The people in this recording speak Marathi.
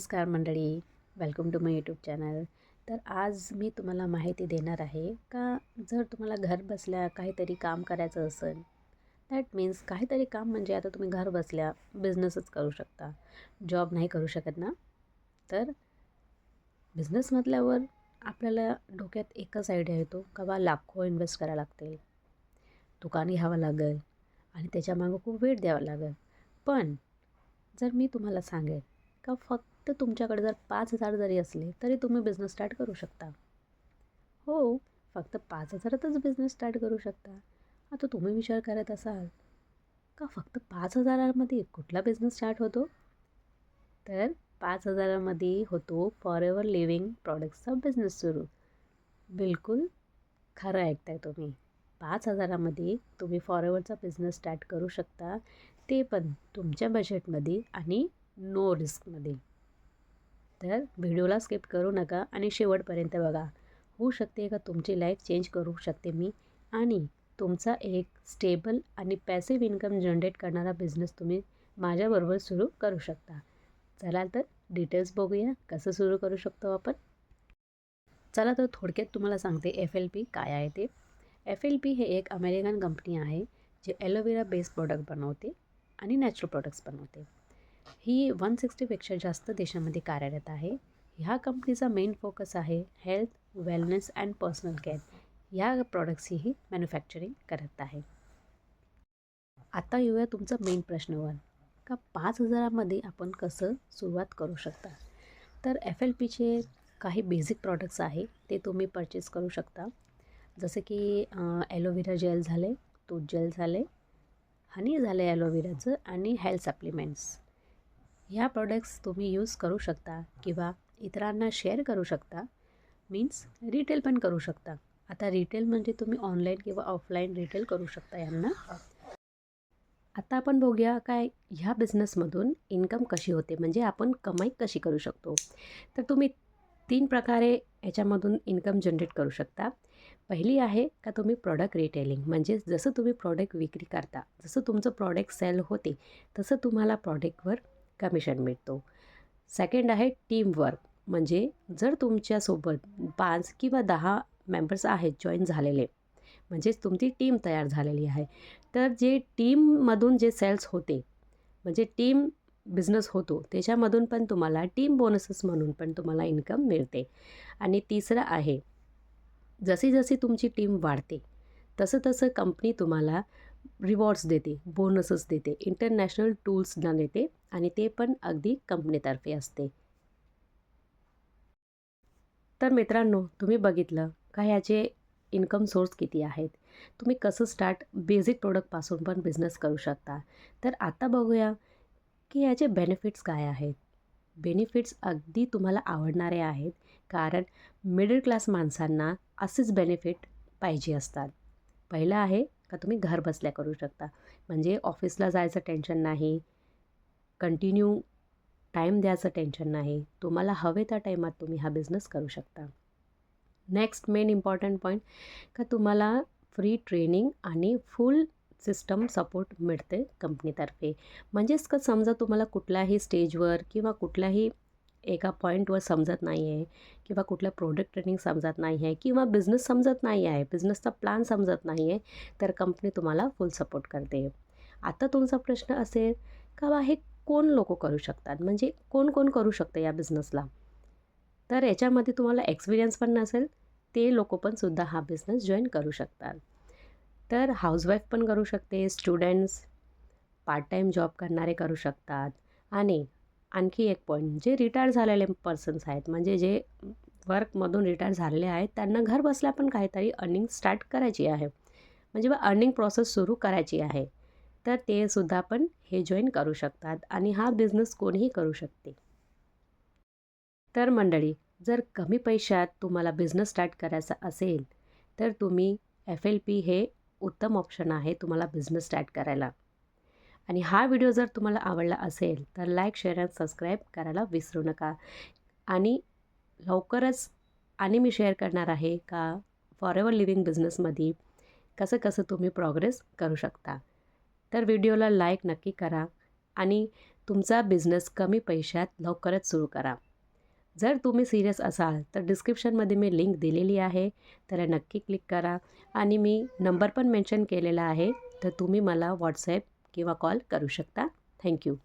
नमस्कार मंडळी, welcome to my YouTube channel. तर आज मी तुम्हाला माहिती देणार आहे का जर तुम्हाला घर बसल्या काहीतरी काम करायचं असेल, दॅट मीन्स काहीतरी काम म्हणजे आता तुम्ही घर बसल्या बिझनेसच करू शकता, जॉब नाही करू शकत ना. तर बिझनेस म्हटल्यावर आपल्याला डोक्यात एकच आयडिया येतो का बा लाखो इन्व्हेस्ट करायला लागतील, दुकान घ्यावं लागेल आणि त्याच्यामागं खूप वेळ द्यावा लागेल. पण जर मी तुम्हाला सांगेल का फक्त तुमच्याकडे जर 5,000 जरी असले तरी तुम्ही बिझनेस स्टार्ट करू शकता. हो, फक्त 5,000तच बिझनेस स्टार्ट करू शकता. आता तुम्ही विचार करत असाल का फक्त 5,000मध्ये कुठला बिझनेस स्टार्ट होतो? तर 5,000मध्ये होतो फॉरेवर लिव्हिंग प्रॉडक्ट्सचा बिझनेस सुरू. बिलकुल खरं ऐकताय तुम्ही. 5,000मध्ये तुम्ही फॉरेवरचा बिझनेस स्टार्ट करू शकता, ते पण तुमच्या बजेटमध्ये आणि नो रिस्कमध्ये. तर व्हिडिओला स्किप करू नका आणि शेवटपर्यंत बघा. होऊ शकते का तुमची लाईफ चेंज करू शकते मी आणि तुमचा एक स्टेबल आणि पॅसिव्ह इन्कम जनरेट करणारा बिझनेस तुम्ही माझ्याबरोबर सुरू करू शकता. चला तर डिटेल्स बघूया कसं सुरू करू शकतो आपण. चला तर थोडक्यात तुम्हाला सांगते FLP काय आहे ते. FLP हे एक अमेरिकन कंपनी आहे जे ॲलोवेरा बेस्ड प्रॉडक्ट बनवते आणि नॅचरल प्रॉडक्ट्स बनवते. ही 160पेक्षा जास्त देशामध्ये कार्यरत आहे. ह्या कंपनीचा मेन फोकस आहे health, wellness and personal care या प्रॉडक्ट्सची ही मॅन्युफॅक्चरिंग करत आहे. आता येऊया तुमचा मेन प्रश्नावर का 5,000मध्ये आपण कसं सुरुवात करू शकता. तर FLPचे काही बेसिक प्रॉडक्ट्स आहे ते तुम्ही परचेस करू शकता. जसे की ॲलोवेरा जेल झाले, दूध जेल झाले, हनी झाले ॲलोवेराचं आणि हेल्थ सप्लिमेंट्स. ह्या प्रॉडक्ट्स तुम्ही यूज करू शकता किंवा इतरांना शेअर करू शकता. मीन्स रिटेल पण करू शकता. आता रिटेल म्हणजे तुम्ही ऑनलाईन किंवा ऑफलाईन रिटेल करू शकता यांना. आता आपण बघूया काय ह्या बिझनेसमधून इन्कम कशी होते, म्हणजे आपण कमाई कशी करू शकतो. तर तुम्ही 3 प्रकारे याच्यामधून इन्कम जनरेट करू शकता. पहिली आहे का तुम्ही प्रॉडक्ट रिटेलिंग, म्हणजे जसं तुम्ही प्रॉडक्ट विक्री करता, जसं तुमचं प्रॉडक्ट सेल होते तसं तुम्हाला प्रॉडक्टवर कमिशन मिळतो. सेकंड आहे टीमवर्क, म्हणजे जर तुमच्यासोबत 5 किंवा 10 मेंबर्स आहेत जॉईन झालेले, म्हणजेच तुमची टीम तयार झालेली आहे, तर जे टीममधून जे सेल्स होते, म्हणजे टीम बिझनेस होतो, त्याच्यामधून पण तुम्हाला टीम बोनसेस म्हणून पण तुम्हाला इन्कम मिळते. आणि तिसरं आहे जशी जशी तुमची टीम वाढते तसं तसं कंपनी तुम्हाला रिवॉर्ड्स देते, बोनसेस देते, इंटरनॅशनल टूल्सना देते आणि ते पण अगदी कंपनीतर्फे असते. तर मित्रांनो, तुम्ही बघितलं का ह्याचे इन्कम सोर्स किती आहेत. तुम्ही कसं स्टार्ट बेसिक प्रोडक्टपासून पण बिझनेस करू शकता. तर आता बघूया की याचे बेनिफिट्स काय आहेत. बेनिफिट्स अगदी तुम्हाला आवडणारे आहेत, कारण मिडल क्लास माणसांना असेच बेनिफिट पाहिजे असतात. पहिलं आहे का तुम्ही घर बसल्या करू शकता, म्हणजे ऑफिसला जायचं टेन्शन नाही, कंटिन्यू टाईम द्यायचं टेन्शन नाही. तुम्हाला हवे त्या टाईमात तुम्ही हा बिझनेस करू शकता. नेक्स्ट मेन इम्पॉर्टंट पॉईंट का तुम्हाला फ्री ट्रेनिंग आणि फुल सिस्टम सपोर्ट मिळते कंपनीतर्फे. म्हणजेच का समजा तुम्हाला कुठल्याही स्टेजवर किंवा कुठल्याही एका पॉईंटवर समजत नाही आहे किंवा कुठलं प्रोडक्ट ट्रेनिंग समजत नाही आहे किंवा बिझनेस समजत नाही आहे, बिझनेसचा प्लॅन समजत नाही आहे, तर कंपनी तुम्हाला फुल सपोर्ट करते. आता तुमचा प्रश्न असेल का बा हे कोण लोक करू शकतात, म्हणजे कोण कोण करू शकतं या बिझनेसला. तर याच्यामध्ये तुम्हाला एक्सपिरियन्स पण नसेल ते लोक पण सुद्धा हा बिझनेस जॉईन करू शकतात. तर हाऊसवाईफ पण करू शकते, स्टुडंट्स, पार्ट टाईम जॉब करणारे करू शकतात. आणि आणखी एक पॉईंट, जे रिटायर झालेले पर्सन्स आहेत, म्हणजे जे वर्कमधून रिटायर झालेले आहेत, त्यांना घर बसल्या पण काहीतरी अर्निंग स्टार्ट करायची आहे, म्हणजे अर्निंग प्रोसेस सुरू करायची आहे, तर ते सुद्धा पण हे जॉईन करू शकतात आणि हा बिझनेस कोणीही करू शकते. तर मंडळी, जर कमी पैशात तुम्हाला बिझनेस स्टार्ट करायचा असेल तर तुम्ही FLP हे उत्तम ऑप्शन आहे तुम्हाला बिझनेस स्टार्ट करायला. आणि हा व्हिडिओ जर तुम्हाला आवडला असेल तर लाईक, शेअर आणि सबस्क्राईब करायला विसरू नका. आणि लवकरच आणि मी शेअर करणार आहे का फॉरेवर लिव्हिंग बिझनेसमध्ये कसं कसं तुम्ही प्रोग्रेस करू शकता. तर व्हिडिओला लाईक नक्की करा आणि तुमचा बिझनेस कमी पैशात लवकरच सुरू करा. जर तुम्ही सीरियस असाल तर डिस्क्रिप्शनमध्ये मी लिंक दिलेली आहे, त्याला नक्की क्लिक करा आणि मी नंबर पण मेन्शन केलेला आहे, तर तुम्ही मला व्हॉट्सॲप किंवा कॉल करू शकता. थँक्यू.